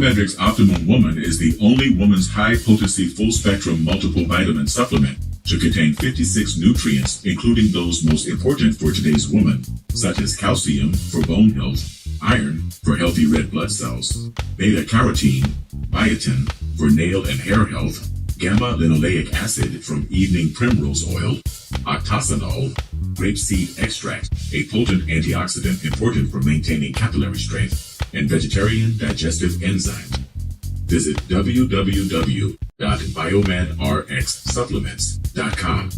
Biometrics Optimum Woman is the only woman's high-potency full-spectrum multiple vitamin supplement to contain 56 nutrients, including those most important for today's woman, such as calcium for bone health, iron for healthy red blood cells, beta-carotene, biotin for nail and hair health, gamma-linoleic acid from evening primrose oil, octosanol, grapeseed extract, a potent antioxidant important for maintaining capillary strength, and vegetarian digestive enzymes. Visit www.biomanrxsupplements.com.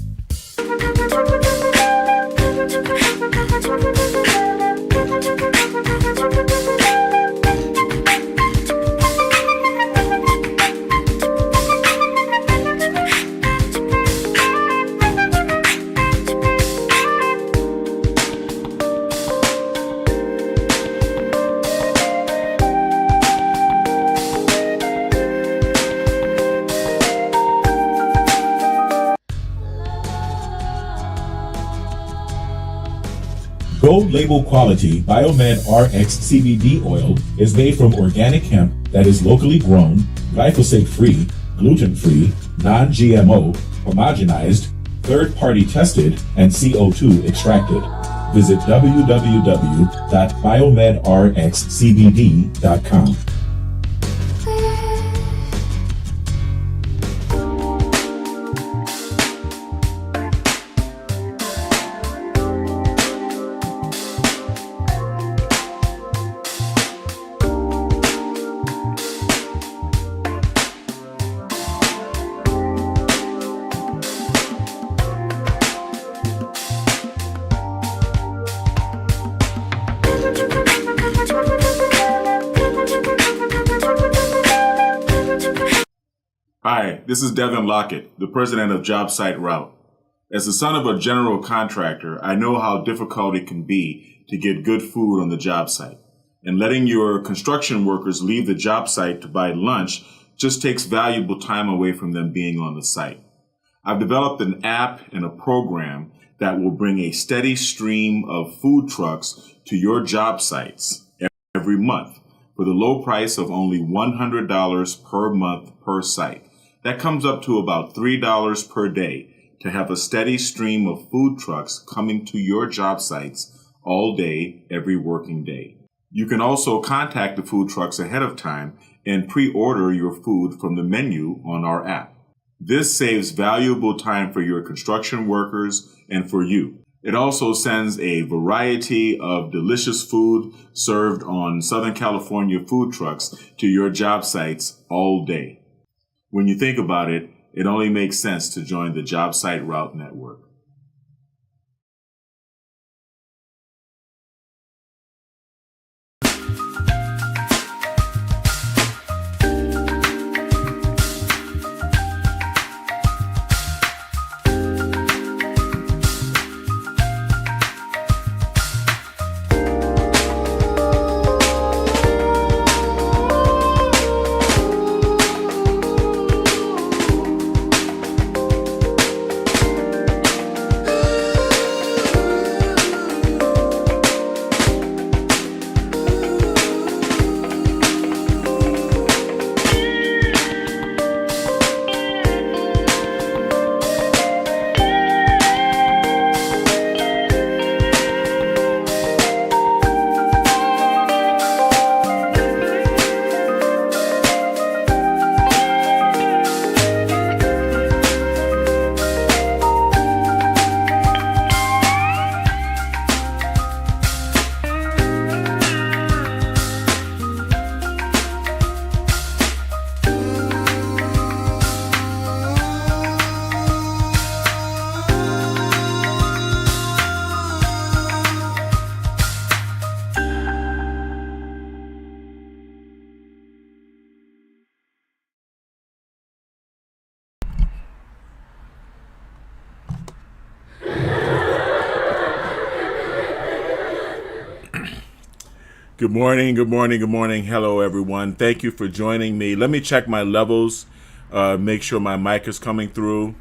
Gold label quality Biomed RX CBD oil is made from organic hemp that is locally grown, glyphosate-free, gluten-free, non-GMO, homogenized, third-party tested, and CO2 extracted. Visit www.biomedrxcbd.com. Hi, this is Devin Lockett, the president of JobSite Route. As the son of a general contractor, I know how difficult it can be to get good food on the job site. And letting your construction workers leave the job site to buy lunch just takes valuable time away from them being on the site. I've developed an app and a program that will bring a steady stream of food trucks to your job sites every month for the low price of only $100 per month per site. That comes up to about $3 per day to have a steady stream of food trucks coming to your job sites all day, every working day. You can also contact the food trucks ahead of time and pre-order your food from the menu on our app. This saves valuable time for your construction workers and for you. It also sends a variety of delicious food served on Southern California food trucks to your job sites all day. When you think about it, it only makes sense to join the JobSite Route Network. Good morning, good morning, good morning. Hello, everyone. Thank you for joining me. Let me check my levels, make sure my mic is coming through.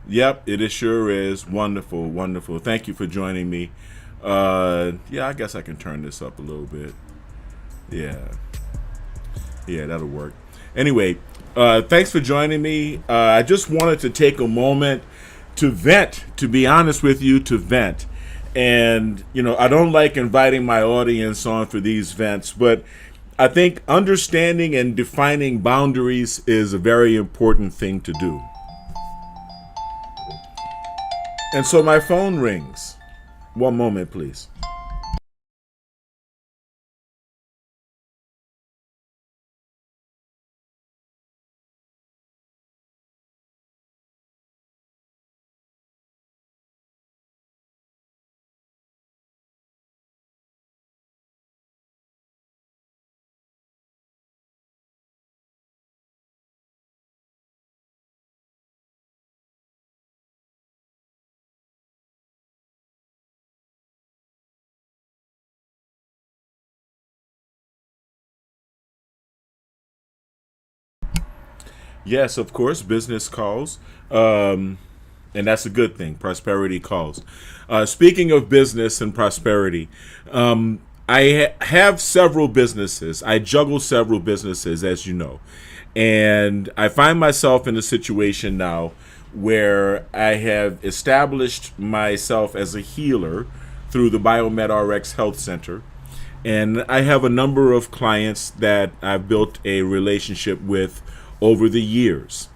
Yep, it sure is. Wonderful, wonderful. Thank you for joining me. Yeah, I guess I can turn this up a little bit. Yeah. Yeah, that'll work. Anyway, thanks for joining me. I just wanted to take a moment to vent, to be honest with you, to vent. And, I don't like inviting my audience on for these vents, but I think understanding and defining boundaries is a very important thing to do. And so my phone rings. One moment, please. Yes, of course, business calls. And that's a good thing. Prosperity calls. Speaking of business and prosperity, have several businesses. I juggle several businesses, as you know. And I find myself in a situation now where I have established myself as a healer through the Biomed RX Health Center. And I have a number of clients that I've built a relationship with over the years.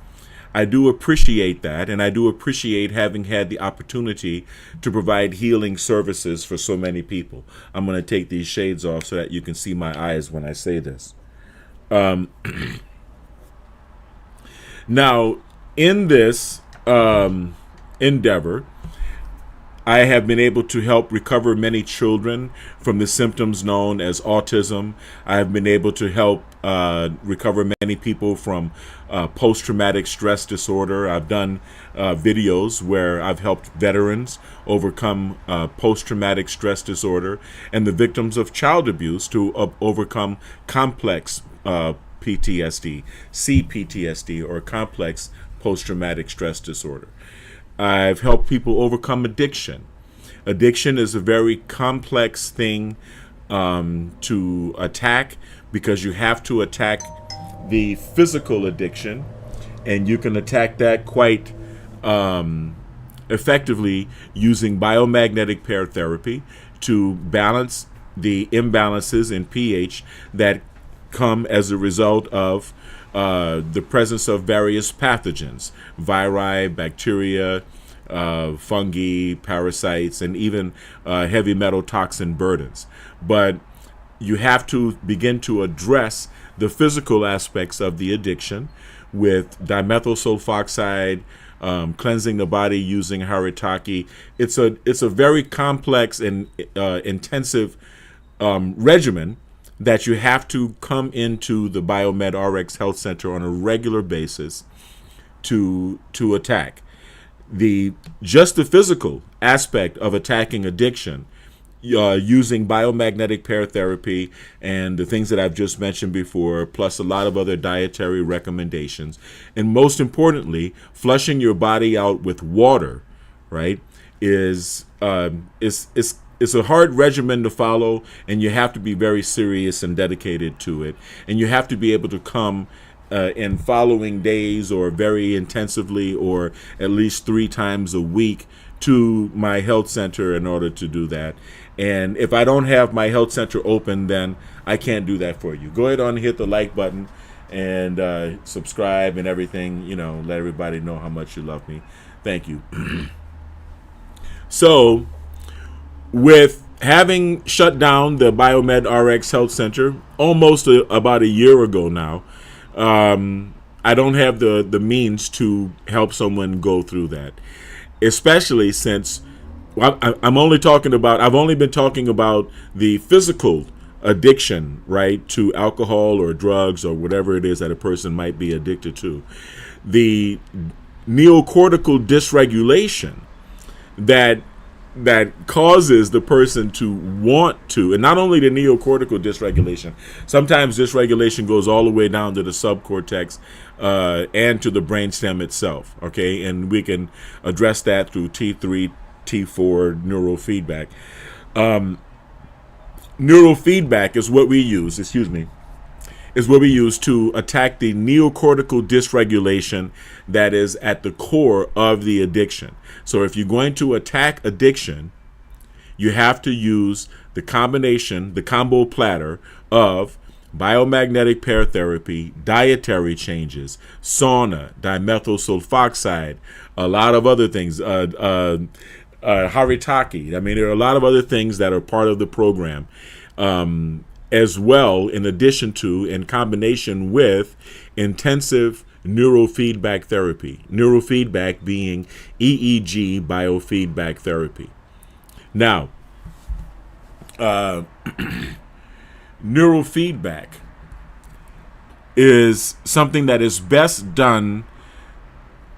I do appreciate that, and I do appreciate having had the opportunity to provide healing services for so many people. I'm going to take these shades off so that you can see my eyes when I say this. Now, in this endeavor, I have been able to help recover many children from the symptoms known as autism. I have been able to help recover many people from post-traumatic stress disorder. I've done videos where I've helped veterans overcome post-traumatic stress disorder and the victims of child abuse to overcome complex PTSD, CPTSD, or complex post-traumatic stress disorder. I've helped people overcome addiction. Addiction is a very complex thing to attack because you have to attack the physical addiction, and you can attack that quite effectively using biomagnetic pair therapy to balance the imbalances in pH that come as a result of the presence of various pathogens, viri, bacteria, fungi, parasites, and even heavy metal toxin burdens. But you have to begin to address the physical aspects of the addiction with dimethyl sulfoxide, cleansing the body using haritaki. It's a very complex and intensive regimen that you have to come into the Biomed RX Health Center on a regular basis to attack. Just the physical aspect of attacking addiction using biomagnetic pair therapy and the things that I've just mentioned before, plus a lot of other dietary recommendations, and most importantly, flushing your body out with water, right, is it's a hard regimen to follow, and you have to be very serious and dedicated to it. And you have to be able to come in following days or very intensively or at least 3 times a week to my health center in order to do that. And if I don't have my health center open, then I can't do that for you. Go ahead and hit the like button and subscribe and everything. Let everybody know how much you love me. Thank you. So, with having shut down the Biomed RX Health Center almost about a year ago now, I don't have the means to help someone go through that, especially since I've only been talking about the physical addiction, right, to alcohol or drugs or whatever it is that a person might be addicted to. The neocortical dysregulation that causes the person to want to, and not only the neocortical dysregulation, sometimes dysregulation goes all the way down to the subcortex and to the brainstem itself, okay? And we can address that through T3, T4 neurofeedback. Neurofeedback is what we use, is what we use to attack the neocortical dysregulation that is at the core of the addiction. So if you're going to attack addiction, you have to use the combination, the combo platter of biomagnetic pair therapy, dietary changes, sauna, dimethyl sulfoxide, a lot of other things, haritaki. I mean, there are a lot of other things that are part of the program, as well, in addition to, in combination with, intensive neurofeedback therapy. Neurofeedback being EEG biofeedback therapy. Now, neurofeedback is something that is best done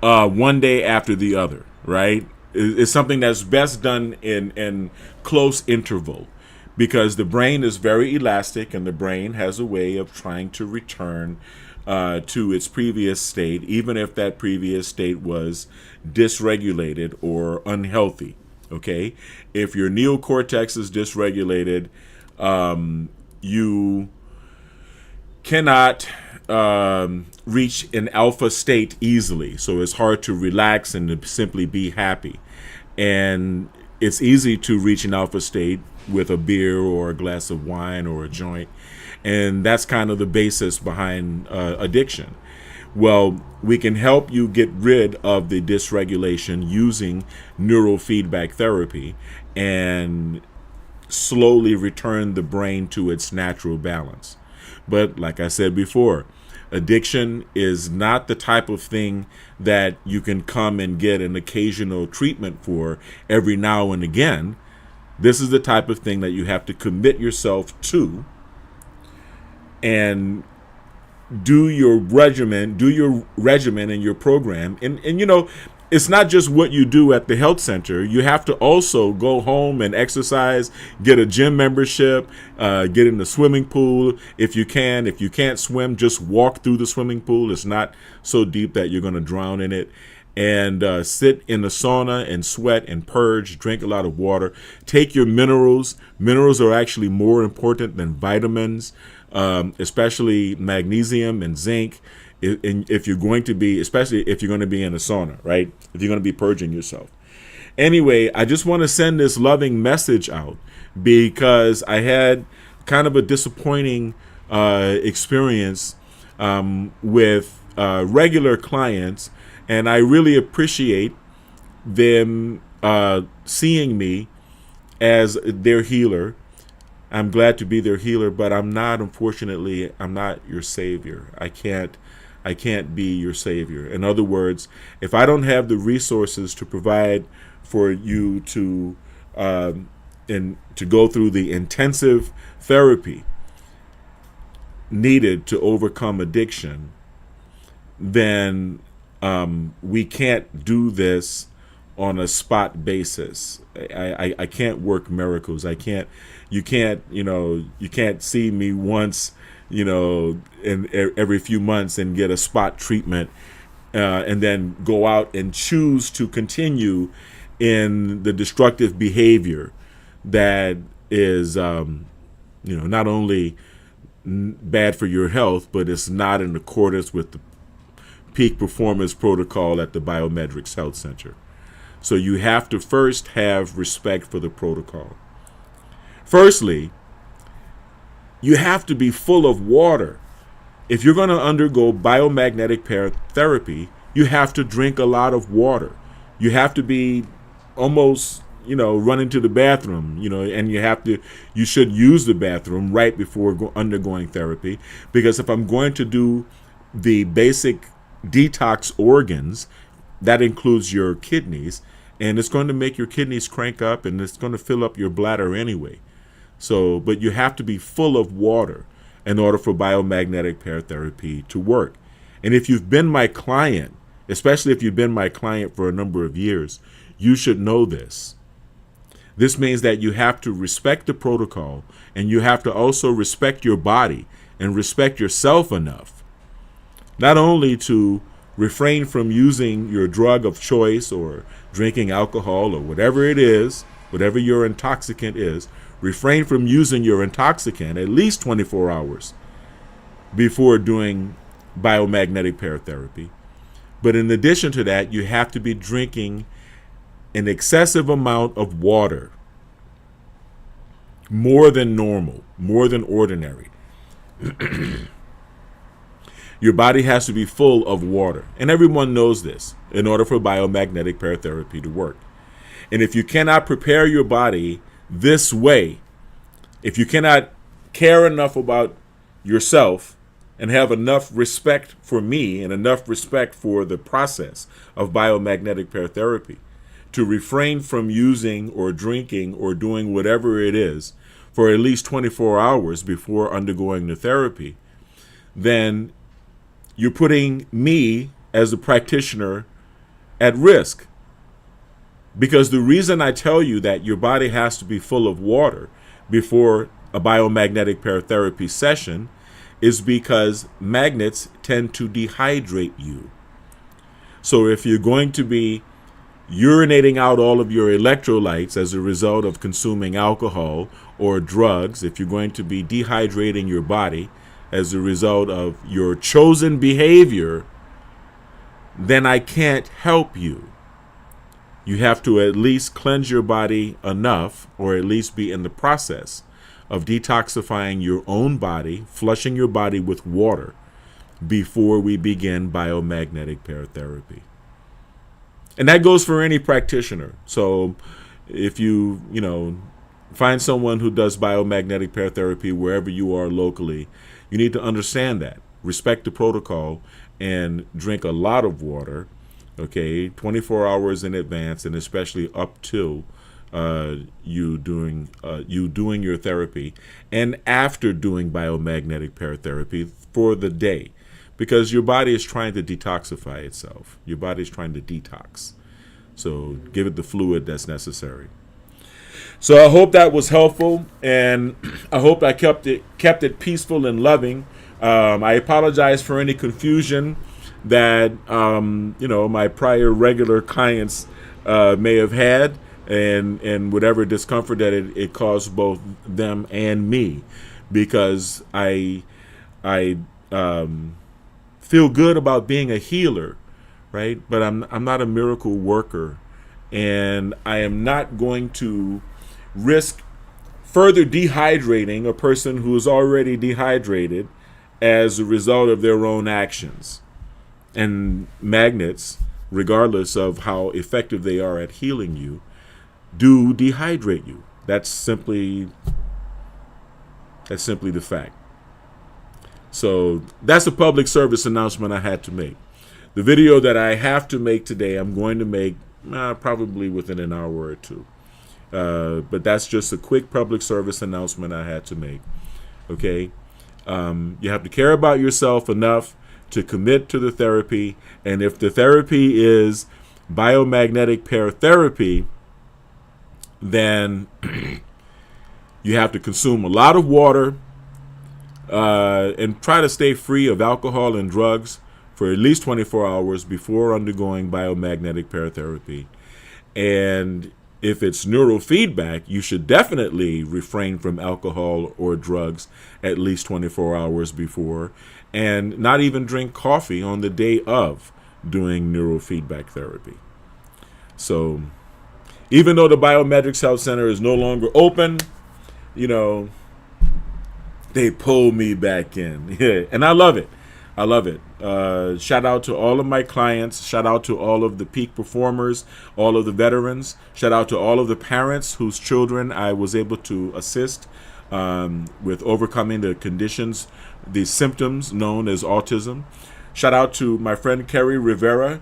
one day after the other, right? It's something that's best done in close interval, because the brain is very elastic and the brain has a way of trying to return to its previous state, even if that previous state was dysregulated or unhealthy. Okay, if your neocortex is dysregulated, you cannot reach an alpha state easily. So it's hard to relax and to simply be happy. And it's easy to reach an alpha state with a beer or a glass of wine or a joint. And that's kind of the basis behind addiction. Well, we can help you get rid of the dysregulation using neurofeedback therapy and slowly return the brain to its natural balance. But like I said before, addiction is not the type of thing that you can come and get an occasional treatment for every now and again. This is the type of thing that you have to commit yourself to and do your regimen and your program. And you know, it's not just what you do at the health center. You have to also go home and exercise, get a gym membership, get in the swimming pool if you can. If you can't swim, just walk through the swimming pool. It's not so deep that you're going to drown in it. And sit in the sauna and sweat and purge, drink a lot of water. Take your minerals. Minerals are actually more important than vitamins, especially magnesium and zinc. If you're going to be, especially if you're going to be in a sauna, right? If you're going to be purging yourself. Anyway, I just want to send this loving message out because I had kind of a disappointing experience with regular clients, and I really appreciate them seeing me as their healer. I'm glad to be their healer, but unfortunately, I'm not your savior. I can't be your savior. In other words, if I don't have the resources to provide for you to go through the intensive therapy needed to overcome addiction, then we can't do this on a spot basis. I can't work miracles. You can't see me once, in every few months and get a spot treatment, and then go out and choose to continue in the destructive behavior that is, not only bad for your health, but it's not in accordance with the peak performance protocol at the Biometrics Health Center. So you have to first have respect for the protocol. Firstly, you have to be full of water. If you're going to undergo biomagnetic pair therapy, you have to drink a lot of water. You have to be almost, running to the bathroom, and you should use the bathroom right before undergoing therapy. Because if I'm going to do the basic detox organs, that includes your kidneys, and it's going to make your kidneys crank up and it's going to fill up your bladder anyway. So, but you have to be full of water in order for biomagnetic pair therapy to work. And if you've been my client, especially if you've been my client for a number of years, you should know this. This means that you have to respect the protocol, and you have to also respect your body and respect yourself enough, not only to refrain from using your drug of choice or drinking alcohol or whatever it is, whatever your intoxicant is. Refrain from using your intoxicant at least 24 hours before doing biomagnetic paratherapy. But in addition to that, you have to be drinking an excessive amount of water, more than normal, more than ordinary. Your body has to be full of water. And everyone knows this in order for biomagnetic paratherapy to work. And if you cannot prepare your body this way, if you cannot care enough about yourself and have enough respect for me and enough respect for the process of biomagnetic paratherapy to refrain from using or drinking or doing whatever it is for at least 24 hours before undergoing the therapy, then you're putting me as a practitioner at risk. Because the reason I tell you that your body has to be full of water before a biomagnetic paratherapy session is because magnets tend to dehydrate you. So if you're going to be urinating out all of your electrolytes as a result of consuming alcohol or drugs, if you're going to be dehydrating your body as a result of your chosen behavior, then I can't help you. You have to at least cleanse your body enough, or at least be in the process of detoxifying your own body, flushing your body with water before we begin biomagnetic paratherapy. And that goes for any practitioner. So if you find someone who does biomagnetic paratherapy wherever you are locally, you need to understand that, respect the protocol, and drink a lot of water, okay, 24 hours in advance, and especially up to you doing your therapy and after doing biomagnetic paratherapy for the day, because your body is trying to detoxify itself. Your body is trying to detox. So give it the fluid that's necessary. So I hope that was helpful, and I hope I kept it peaceful and loving. I apologize for any confusion that my prior regular clients may have had, and whatever discomfort that it caused both them and me, because I feel good about being a healer, right? But I'm not a miracle worker, and I am not going to risk further dehydrating a person who is already dehydrated as a result of their own actions. And magnets, regardless of how effective they are at healing you, do dehydrate you. That's simply the fact. So that's a public service announcement I had to make. The video that I have to make today, I'm going to make probably within an hour or two. But that's just a quick public service announcement I had to make. Okay? You have to care about yourself enough to commit to the therapy. And if the therapy is biomagnetic paratherapy, then you have to consume a lot of water and try to stay free of alcohol and drugs for at least 24 hours before undergoing biomagnetic paratherapy. And if it's neurofeedback, you should definitely refrain from alcohol or drugs at least 24 hours before, and not even drink coffee on the day of doing neurofeedback therapy. So even though the Biometrics Health Center is no longer open, they pull me back in. Yeah, and I love it. I love it. Shout out to all of my clients. Shout out to all of the peak performers, all of the veterans. Shout out to all of the parents whose children I was able to assist with overcoming the conditions, the symptoms known as autism. Shout out to my friend Kerry Rivera.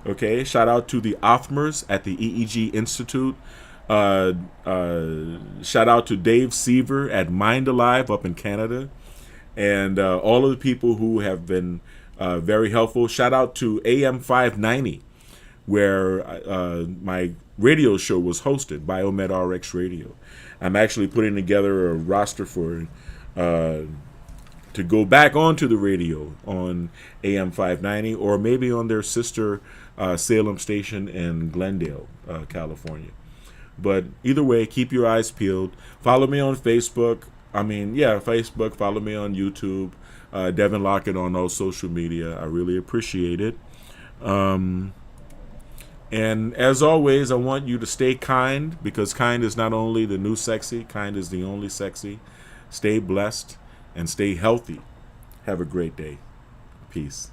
Okay. Shout out to the Othmers at the EEG Institute. Shout out to Dave Seaver at Mind Alive up in Canada. And all of the people who have been very helpful. Shout out to AM 590, where my radio show was hosted, Biomed RX Radio. I'm actually putting together a roster for to go back onto the radio on AM 590, or maybe on their sister Salem station in Glendale, California. But either way, keep your eyes peeled. Follow me on Facebook. Facebook. Follow me on YouTube. Devin Lockett on all social media. I really appreciate it. And as always, I want you to stay kind, because kind is not only the new sexy, kind is the only sexy. Stay blessed and stay healthy. Have a great day. Peace.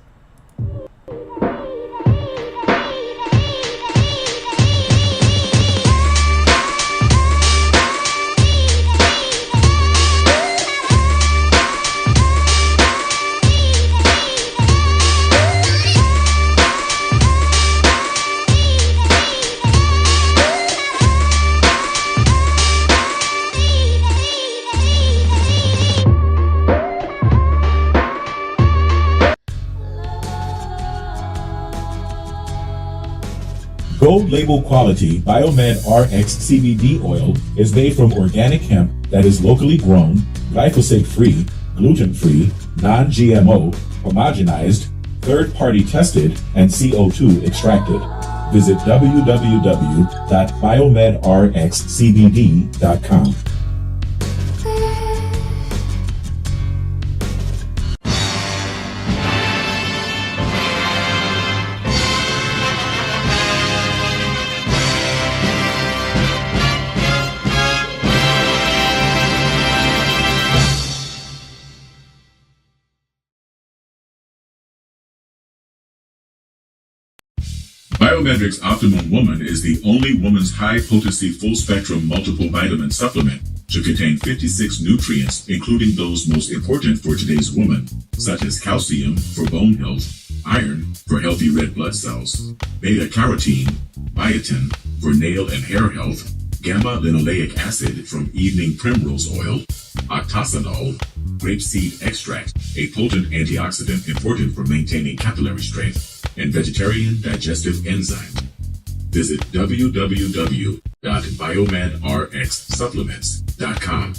Gold label quality Biomed RX CBD oil is made from organic hemp that is locally grown, glyphosate-free, gluten-free, non-GMO, homogenized, third-party tested, and CO2 extracted. Visit www.biomedrxcbd.com. Biomedric's Optimum Woman is the only woman's high-potency full-spectrum multiple vitamin supplement to contain 56 nutrients, including those most important for today's woman, such as calcium for bone health, iron for healthy red blood cells, beta-carotene, biotin for nail and hair health, gamma-linoleic acid from evening primrose oil, octasanol, grapeseed extract, a potent antioxidant important for maintaining capillary strength, and vegetarian digestive enzymes. Visit www.biomedrxsupplements.com.